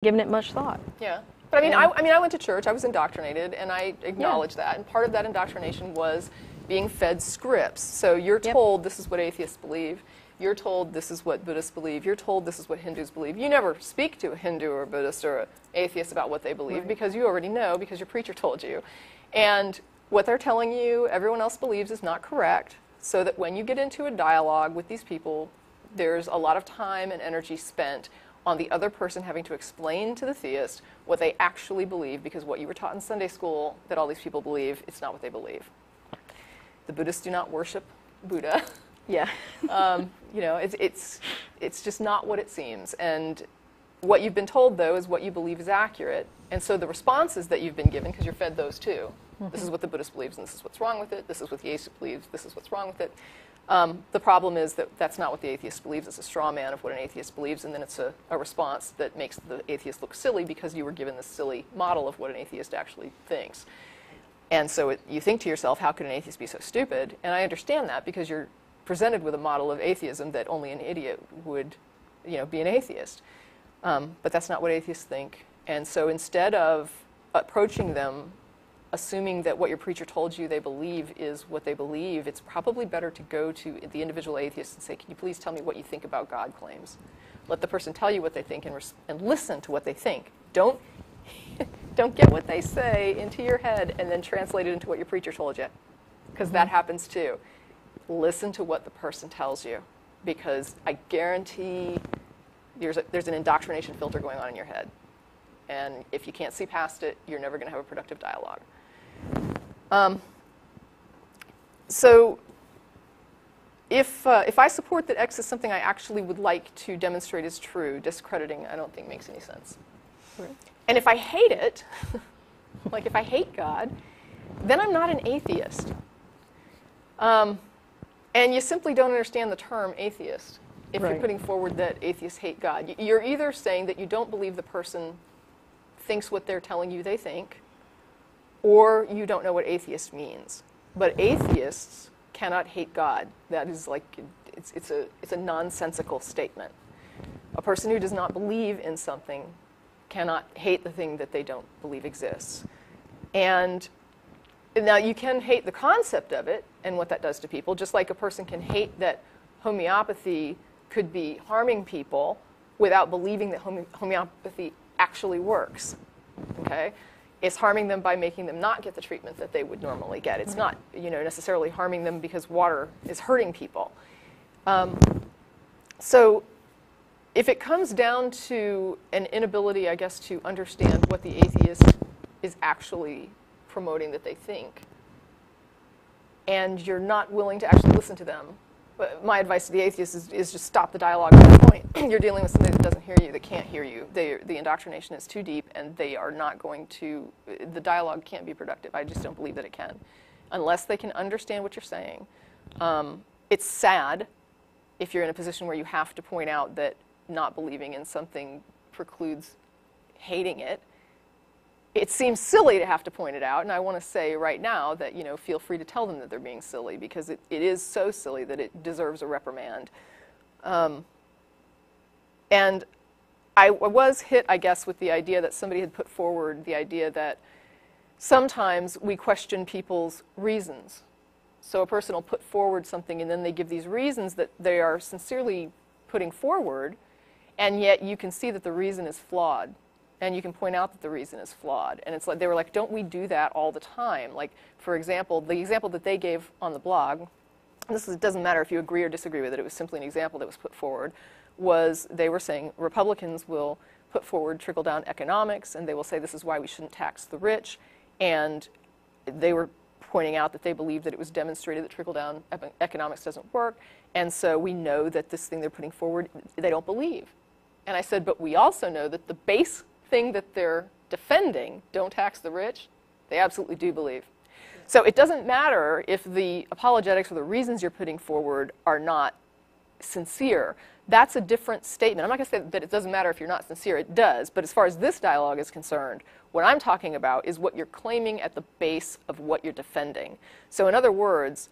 given it much thought. Yeah. But I mean, I went to church. I was indoctrinated, and I acknowledge that. And part of that indoctrination was being fed scripts. So you're told this is what atheists believe. You're told this is what Buddhists believe. You're told this is what Hindus believe. You never speak to a Hindu or a Buddhist or an atheist about what they believe because you already know because your preacher told you. And what they're telling you, everyone else believes is not correct. So that when you get into a dialogue with these people, there's a lot of time and energy spent on the other person having to explain to the theist what they actually believe, because what you were taught in Sunday school that all these people believe, it's not what they believe. The Buddhists do not worship Buddha. Yeah. You know, it's just not what it seems. And what you've been told, though, is what you believe is accurate. And so the responses that you've been given, because you're fed those too. This is what the Buddhist believes, and this is what's wrong with it. This is what the atheist believes. This is what's wrong with it. The problem is that that's not what the atheist believes. It's a straw man of what an atheist believes, and then it's a response that makes the atheist look silly because you were given this silly model of what an atheist actually thinks. And so you think to yourself, how could an atheist be so stupid? And I understand that because you're presented with a model of atheism that only an idiot would, you know, be an atheist. But that's not what atheists think. And so instead of approaching them assuming that what your preacher told you they believe is what they believe, it's probably better to go to the individual atheist and say, can you please tell me what you think about God claims? Let the person tell you what they think and listen to what they think. Don't get what they say into your head and then translate it into what your preacher told you, because that happens too. Listen to what the person tells you, because I guarantee there's an indoctrination filter going on in your head. And if you can't see past it, you're never going to have a productive dialogue. So if I support that X is something I actually would like to demonstrate is true, discrediting I don't think makes any sense. Right. And if I hate it, like if I hate God, then I'm not an atheist. And you simply don't understand the term atheist if you're putting forward that atheists hate God. You're either saying that you don't believe the person thinks what they're telling you they think, or you don't know what atheist means. But atheists cannot hate God. That is like, it's a nonsensical statement. A person who does not believe in something cannot hate the thing that they don't believe exists. And now you can hate the concept of it and what that does to people, just like a person can hate that homeopathy could be harming people without believing that homeopathy actually works. Okay? It's harming them by making them not get the treatment that they would normally get. It's not, you know, necessarily harming them because water is hurting people. So if it comes down to an inability, I guess, to understand what the atheist is actually promoting that they think, and you're not willing to actually listen to them, but my advice to the atheist is just stop the dialogue at that point. You're dealing with somebody that doesn't hear you, that can't hear you. The indoctrination is too deep, and they are not going to, the dialogue can't be productive. I just don't believe that it can, unless they can understand what you're saying. It's sad if you're in a position where you have to point out that not believing in something precludes hating it. It seems silly to have to point it out, and I want to say right now that, you know, feel free to tell them that they're being silly, because it is so silly that it deserves a reprimand. And I was hit, I guess, with the idea that somebody had put forward the idea that sometimes we question people's reasons. So a person will put forward something, and then they give these reasons that they are sincerely putting forward, and yet you can see that the reason is flawed. And you can point out that the reason is flawed. And it's like, they were like, don't we do that all the time? Like, for example, the example that they gave on the blog, it doesn't matter if you agree or disagree with it, it was simply an example that was put forward, was they were saying Republicans will put forward trickle-down economics, and they will say this is why we shouldn't tax the rich. And they were pointing out that they believe that it was demonstrated that trickle-down economics doesn't work, and so we know that this thing they're putting forward, they don't believe. And I said, but we also know that the base thing that they're defending, don't tax the rich, they absolutely do believe. So it doesn't matter if the apologetics or the reasons you're putting forward are not sincere. That's a different statement. I'm not going to say that it doesn't matter if you're not sincere. It does. But as far as this dialogue is concerned, what I'm talking about is what you're claiming at the base of what you're defending. So in other words,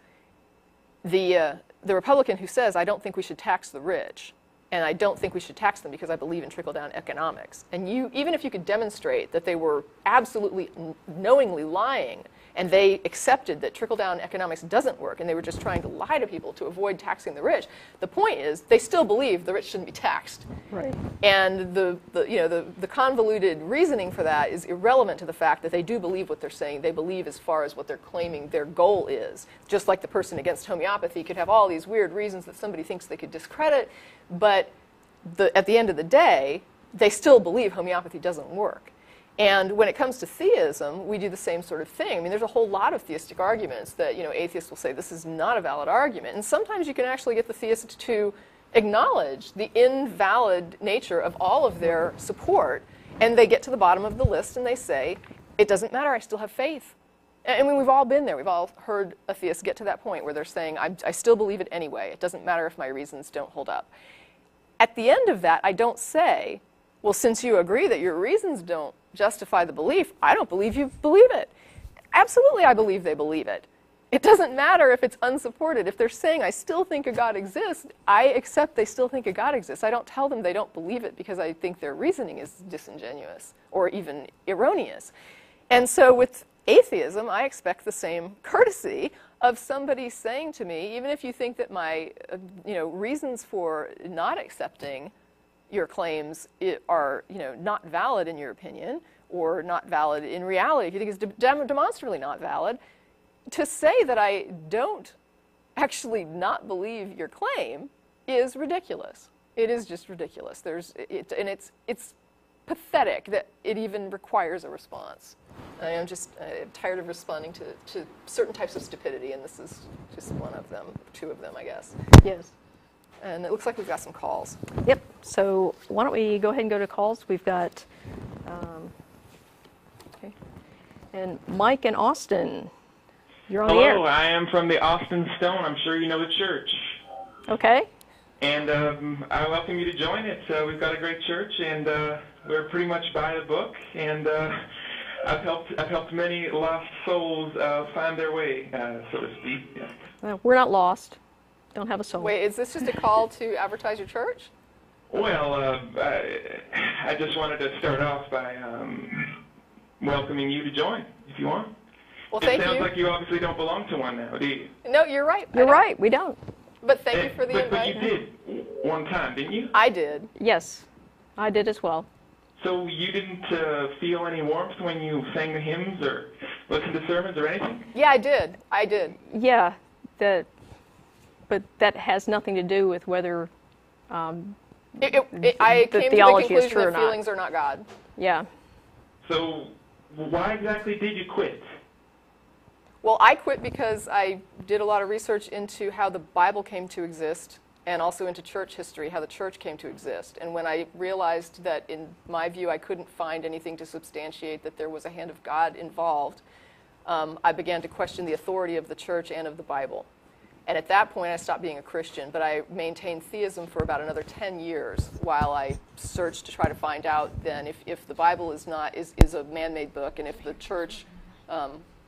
the Republican who says, I don't think we should tax the rich, and I don't think we should tax them because I believe in trickle-down economics. And even if you could demonstrate that they were absolutely knowingly lying, and they accepted that trickle-down economics doesn't work, and they were just trying to lie to people to avoid taxing the rich, the point is they still believe the rich shouldn't be taxed. Right. And the convoluted reasoning for that is irrelevant to the fact that they do believe what they're saying. They believe as far as what they're claiming their goal is. Just like the person against homeopathy could have all these weird reasons that somebody thinks they could discredit, but at the end of the day, they still believe homeopathy doesn't work. And when it comes to theism, we do the same sort of thing. I mean, there's a whole lot of theistic arguments that, atheists will say this is not a valid argument. And sometimes you can actually get the theists to acknowledge the invalid nature of all of their support. And they get to the bottom of the list and they say, it doesn't matter, I still have faith. I mean, we've all been there. We've all heard atheists get to that point where they're saying, I still believe it anyway. It doesn't matter if my reasons don't hold up. At the end of that, I don't say, well, since you agree that your reasons don't justify the belief, I don't believe you believe it. Absolutely, I believe they believe it. It doesn't matter if it's unsupported. If they're saying, I still think a God exists, I accept they still think a God exists. I don't tell them they don't believe it because I think their reasoning is disingenuous or even erroneous. And so with atheism, I expect the same courtesy of somebody saying to me, even if you think that my reasons for not accepting your claims are not valid in your opinion, or not valid in reality, if you think it's demonstrably not valid, to say that I don't actually not believe your claim is ridiculous. It is just ridiculous. And it's pathetic that it even requires a response. I'm just tired of responding to certain types of stupidity, and this is just one of them, two of them, I guess. Yes. And it looks like we've got some calls. Yep. So why don't we go ahead and go to calls? We've got, okay. And Mike and Austin, you're on the air. Hello, I am from the Austin Stone. I'm sure you know the church. Okay. And I welcome you to join it. We've got a great church, and we're pretty much by the book. And I've helped many lost souls find their way, so to speak. Yeah. We're not lost. Don't have a soul. Wait, is this just a call to advertise your church? Well, I just wanted to start off by welcoming you to join, if you want. Well, thank you. It sounds like you obviously don't belong to one now, do you? No, you're right. You're right. We don't. But thank you for the invite. But you did one time, didn't you? I did. Yes, I did as well. So you didn't feel any warmth when you sang the hymns or listened to sermons or anything? Yeah, I did. I did. Yeah, but that has nothing to do with whether I came to the conclusion that feelings are not God. Yeah. So why exactly did you quit? Well, I quit because I did a lot of research into how the Bible came to exist and also into church history, how the church came to exist. And when I realized that, in my view, I couldn't find anything to substantiate that there was a hand of God involved, I began to question the authority of the church and of the Bible. And at that point, I stopped being a Christian, but I maintained theism for about another 10 years while I searched to try to find out then if the Bible is a man-made book, and if the church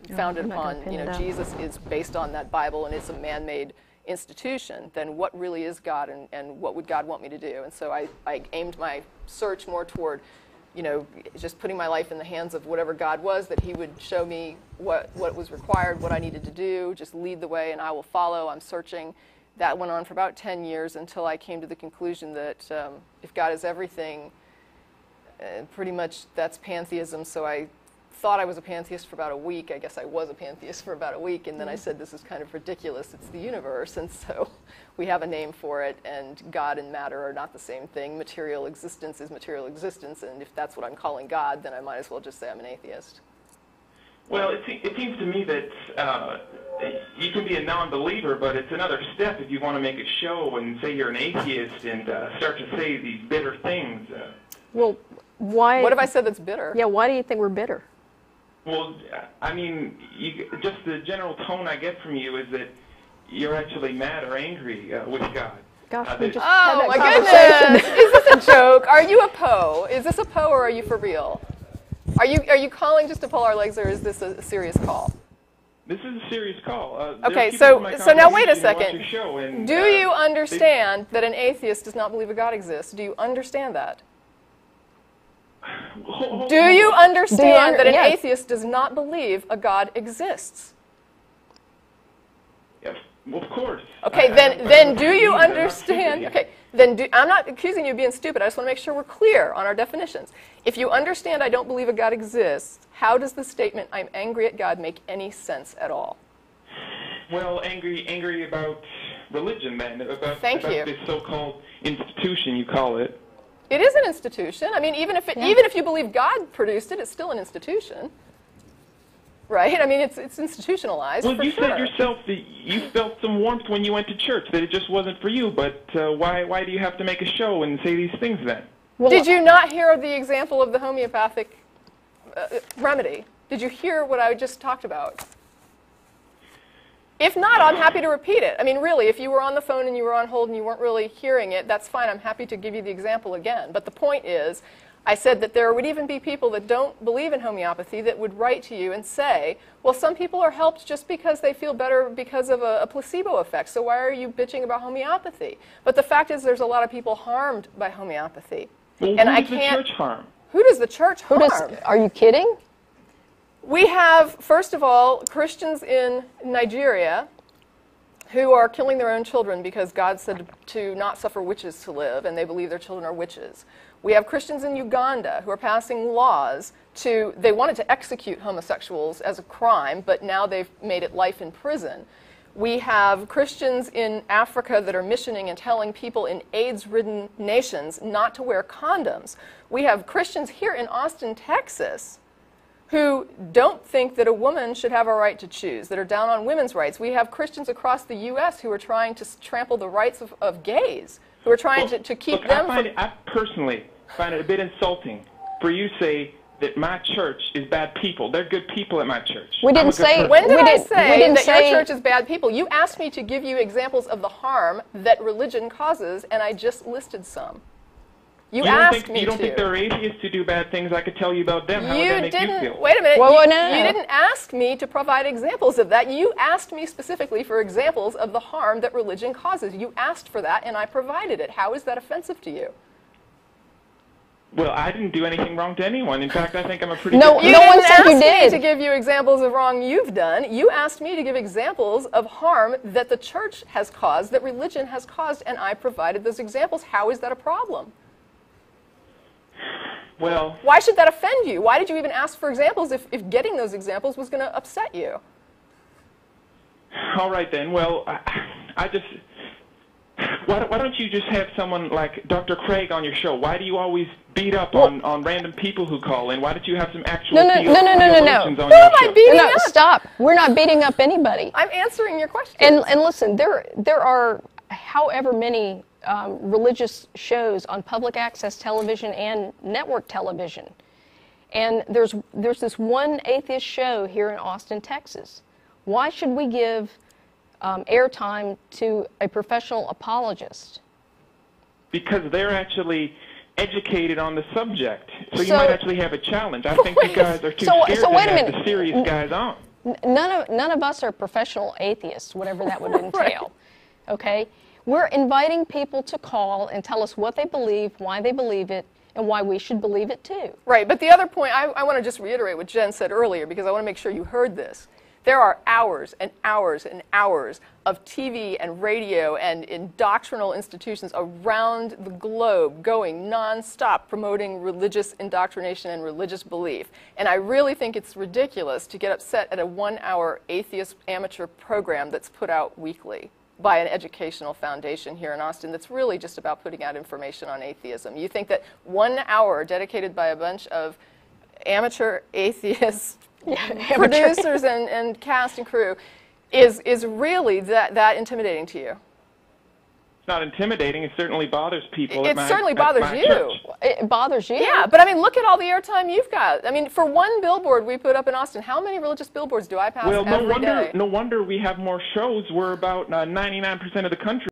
founded upon Jesus is based on that Bible and it's a man-made institution, then what really is God, and what would God want me to do? And so I aimed my search more toward just putting my life in the hands of whatever God was, that he would show me what was required, what I needed to do, just lead the way and I will follow. I'm searching. That went on for about 10 years until I came to the conclusion that if God is everything, pretty much that's pantheism. So I thought I was a pantheist for about a week. I guess I was a pantheist for about a week, and then I said, this is kind of ridiculous. It's the universe, and so we have a name for it, and God and matter are not the same thing. Material existence is material existence, and if that's what I'm calling God, then I might as well just say I'm an atheist. Well, it seems to me that you can be a non-believer, but it's another step if you want to make a show and say you're an atheist and start to say these bitter things. Well, why? What have I said that's bitter? Yeah, why do you think we're bitter? Well, I mean, just the general tone I get from you is that you're actually mad or angry with God. Gosh, we just oh had my that goodness! Is this a joke? Are you a Poe? Is this a Poe, or are you for real? Are you calling just to pull our legs, or is this a serious call? This is a serious call. Okay, so now wait a second. Do you understand that an atheist does not believe a God exists? Do you understand that? Do you understand that an atheist does not believe a God exists? Yes, well, of course. Okay, then do you understand? Okay, I'm not accusing you of being stupid. I just want to make sure we're clear on our definitions. If you understand I don't believe a God exists, how does the statement "I'm angry at God" make any sense at all? Well, angry about religion, then, about this so-called institution you call it. It is an institution. I mean, even if you believe God produced it, it's still an institution, right? I mean, it's institutionalized. Well, you sure. said yourself that you felt some warmth when you went to church, that it just wasn't for you. But why do you have to make a show and say these things then? Well, did you not hear the example of the homeopathic remedy? Did you hear what I just talked about? If not, I'm happy to repeat it. I mean, really, if you were on the phone and you were on hold and you weren't really hearing it, that's fine. I'm happy to give you the example again. But the point is, I said that there would even be people that don't believe in homeopathy that would write to you and say, well, some people are helped just because they feel better because of a placebo effect, so why are you bitching about homeopathy? But the fact is there's a lot of people harmed by homeopathy. Well, and who does the church harm? Who does the church harm? Are you kidding? We have, first of all, Christians in Nigeria who are killing their own children because God said to not suffer witches to live, and they believe their children are witches. We have Christians in Uganda who are passing laws they wanted to execute homosexuals as a crime, but now they've made it life in prison. We have Christians in Africa that are missioning and telling people in AIDS-ridden nations not to wear condoms. We have Christians here in Austin, Texas, who don't think that a woman should have a right to choose, that are down on women's rights. We have Christians across the U.S. who are trying to trample the rights of gays, who are trying to keep them from... I personally find it a bit insulting for you to say that my church is bad people. They're good people at my church. We didn't say... When did I say that your church is bad people? You asked me to give you examples of the harm that religion causes, and I just listed some. You don't think there are atheists who do bad things? I could tell you about them. How would that make you feel? Wait a minute. Well, you didn't ask me to provide examples of that. You asked me specifically for examples of the harm that religion causes. You asked for that, and I provided it. How is that offensive to you? Well, I didn't do anything wrong to anyone. In fact, I think I'm a pretty good person. No one said you did. You didn't ask me to give you examples of wrong you've done. You asked me to give examples of harm that the church has caused, that religion has caused, and I provided those examples. How is that a problem? Well, why should that offend you? Why did you even ask for examples if getting those examples was going to upset you? All right then. Well, why don't you just have someone like Dr. Craig on your show? Why do you always beat up on random people who call in? Why don't you have some actual theologians on your show? Stop. We're not beating up anybody. I'm answering your question. And listen, there are however many religious shows on public access television and network television. And there's this one atheist show here in Austin, Texas. Why should we give airtime to a professional apologist? Because they're actually educated on the subject. So you might actually have a challenge. I think you guys are too scared to have the serious guys on. None of us are professional atheists, whatever that would entail. Okay? We're inviting people to call and tell us what they believe, why they believe it, and why we should believe it too. Right, but the other point, I want to just reiterate what Jen said earlier, because I want to make sure you heard this. There are hours and hours and hours of TV and radio and in doctrinal institutions around the globe going nonstop promoting religious indoctrination and religious belief. And I really think it's ridiculous to get upset at a 1-hour atheist amateur program that's put out weekly by an educational foundation here in Austin that's really just about putting out information on atheism. You think that 1 hour dedicated by a bunch of amateur atheists, producers and cast and crew is really that intimidating to you? It's not intimidating. It certainly bothers people. It certainly bothers you. Church. It bothers you? Yeah, but I mean, look at all the airtime you've got. I mean, for one billboard we put up in Austin, how many religious billboards do I pass every day? No wonder we have more shows. We're about 99% of the country.